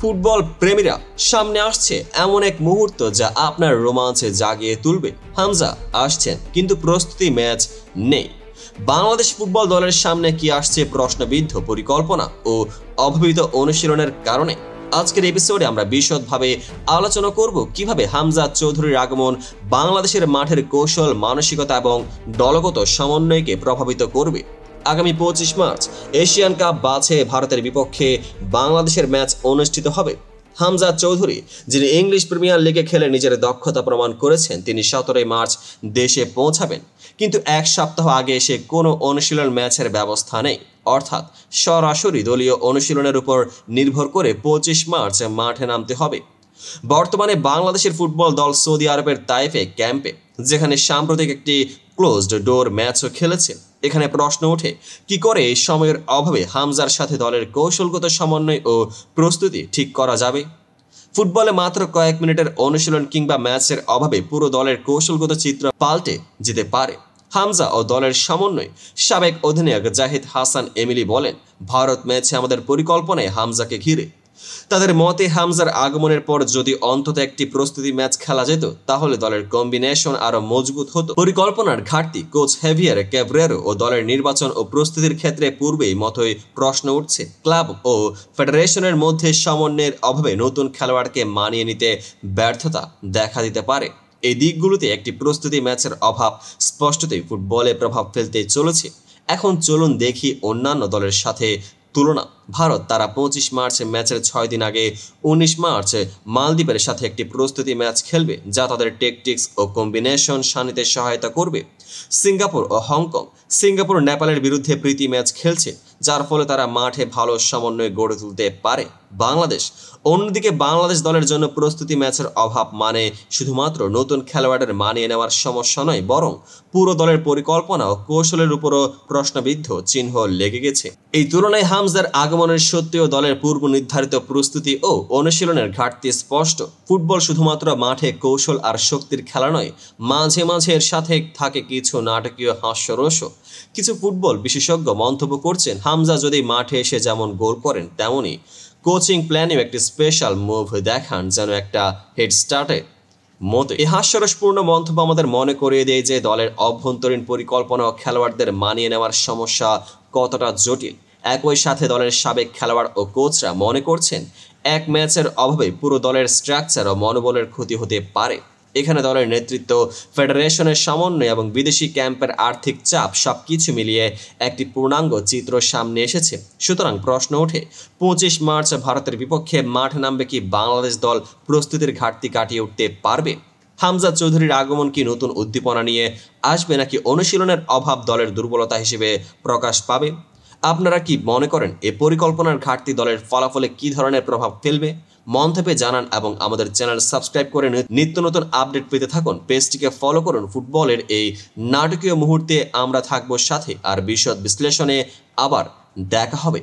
Football প্রেমীরা সামনে আসছে এমন এক মুহূর্ত যা আপনার রোমাঞ্চে জাগিয়ে তুলবে। হামজা আসছেন, কিন্তু প্রস্তুতি ম্যাচ নেই। বাংলাদেশ ফুটবল দলের সামনে কি আসছে প্রশ্নবিদ্ধ পরিকল্পনা ও অভাবিত অনুশীলনের কারণে? আজকের এপিসোডে আমরা বিশদভাবে আলোচনা করব কিভাবে হামজা চৌধুরীর আগমন বাংলাদেশের মাঠের কৌশল, মানসিকতা এবং দলগত সমন্বয়কে প্রভাবিত করবে। আগামী 25 মার্চ এশিয়ান কাপ বাছে ভারতের বিপক্ষে বাংলাদেশের ম্যাচ অনুষ্ঠিত হবে। হামজা চৌধুরী, যিনি ইংলিশ প্রিমিয়ার লিগে খেলে নিজের দক্ষতা প্রমাণ করেছেন, তিনি 17 মার্চ দেশে পৌঁছাবেন। কিন্তু এক সপ্তাহ আগে এসে কোনো অনুশীলন ম্যাচের ব্যবস্থা নেই, অর্থাৎ সরাসরি দলীয় অনুশীলনের উপর নির্ভর করে 25 মার্চ মাঠে নামতে হবে। বর্তমানে বাংলাদেশের ফুটবল দল সৌদি আরবের তাইফে ক্যাম্পে, যেখানে সাম্প্রতিক একটি ক্লোজড ডোর ম্যাচও খেলেছে। এখানে প্রশ্ন ওঠে, কি করে এই সময়ের অভাবে হামজার সাথে দলের কৌশলগত সমন্বয় ও প্রস্তুতি ঠিক করা যাবে? ফুটবলে মাত্র কয়েক মিনিটের অনুশীলন কিংবা ম্যাচের অভাবে পুরো দলের কৌশলগত চিত্র পাল্টে যেতে পারে। হামজা ও দলের সমন্বয়। সাবেক অধিনায়ক জাহিদ হাসান এমিলি বলেন, ভারত ম্যাচে আমাদের পরিকল্পনায় হামজাকে ঘিরে। তাদের মতে, হামজার আগমনের পর যদি অন্তত একটি প্রস্তুতি ম্যাচ খেলা যেত, তাহলে দলের কম্বিনেশন আরো মজবুত হতো। পরিকল্পনার ঘাটতি, কোচ হেভিয়ার ক্যাভরেরো ও দলের নির্বাচন ও প্রস্তুতির ক্ষেত্রে পূর্বেই মতোই প্রশ্ন উঠছে। ক্লাব ও ফেডারেশনের মধ্যে সমন্বয়ের অভাবে নতুন খেলোয়াড়কে মানিয়ে নিতে ব্যর্থতা দেখা দিতে পারে। এই দিকগুলোতে একটি প্রস্তুতি ম্যাচের অভাব স্পষ্টতই ফুটবলে প্রভাব ফেলতে চলেছে। এখন চলুন দেখি অন্যান্য দলের সাথে তুলনা। ভারত, তারা 25 মার্চ ম্যাচের 6 দিন আগে 19 মার্চ মালদ্বীপের সাথে একটি প্রস্তুতি ম্যাচ খেলবে, যা তাদের ট্যাকটিক্স ও কম্বিনেশন সানিতে সহায়তা করবে। সিঙ্গাপুর ও হংকং। সিঙ্গাপুর নেপালের বিরুদ্ধে প্রীতি ম্যাচ খেলছে, যার ফলে তারা মাঠে ভালো সমন্বয় গড়ে তুলতে পারে। বাংলাদেশ, অন্যদিকে বাংলাদেশ দলের জন্য প্রস্তুতি ম্যাচের অভাব মানে শুধুমাত্র নতুন খেলোয়াড়ের মানিয়ে নেওয়ার সমস্যা নয়, বরং পুরো দলের পরিকল্পনা ও কৌশলের উপরও প্রশ্নবিদ্ধ চিহ্ন লেগে গেছে। এই তুলনায় হামজার আগমনের সত্ত্বেও দলের পূর্ব নির্ধারিত প্রস্তুতি ও অনুশীলনের ঘাটতি স্পষ্ট। ফুটবল শুধুমাত্র মাঠে কৌশল আর শক্তির খেলা নয়, মাঝে মাঝে এর সাথে থাকে কিছু নাটকীয় হাস্যরসও। কিছু ফুটবল বিশেষজ্ঞ মন্তব্য করছেন, হামজা যদি মাঠে এসে যেমন গোল করেন, তেমনই কোচিং প্ল্যানেও একটি স্পেশাল মুভ দেখান, যেন একটা হেড স্টার্টের মতো। এই হাস্যরসপূর্ণ মন্তব্য আমাদের মনে করিয়ে দেয় যে দলের অভ্যন্তরীণ পরিকল্পনা ও খেলোয়াড়দের মানিয়ে নেওয়ার সমস্যা কতটা জটিল। একই সাথে দলের সাবেক খেলোয়াড় ও কোচরা মনে করছেন, এক ম্যাচের অভাবে পুরো দলের স্ট্রাকচার ও মনোবলের ক্ষতি হতে পারে। এখানে দলের নেতৃত্ব, ফেডারেশনের সমন্বয় এবং বিদেশি ক্যাম্পের আর্থিক চাপ সবকিছু মিলিয়ে একটি পূর্ণাঙ্গ চিত্র সামনে এসেছে। সুতরাং প্রশ্ন ওঠে, 25 মার্চ ভারতের বিপক্ষে মাঠে নামবে কি বাংলাদেশ দল প্রস্তুতির ঘাটতি কাটিয়ে উঠতে পারবে? হামজা চৌধুরীর আগমন কি নতুন উদ্দীপনা নিয়ে আসবে, নাকি অনুশীলনের অভাব দলের দুর্বলতা হিসেবে প্রকাশ পাবে? আপনারা কি মনে করেন, এই পরিকল্পনার ঘাটতি দলের ফলাফলে কি ধরনের প্রভাব ফেলবে? মন্তব্যে জানান এবং আমাদের চ্যানেল সাবস্ক্রাইব করে নিত্য নতুন আপডেট পেতে থাকুন। পেজটিকে ফলো করুন। ফুটবলের এই নাটকীয় মুহূর্তে আমরা থাকবো সাথে, আর বিশদ বিশ্লেষণে আবার দেখা হবে।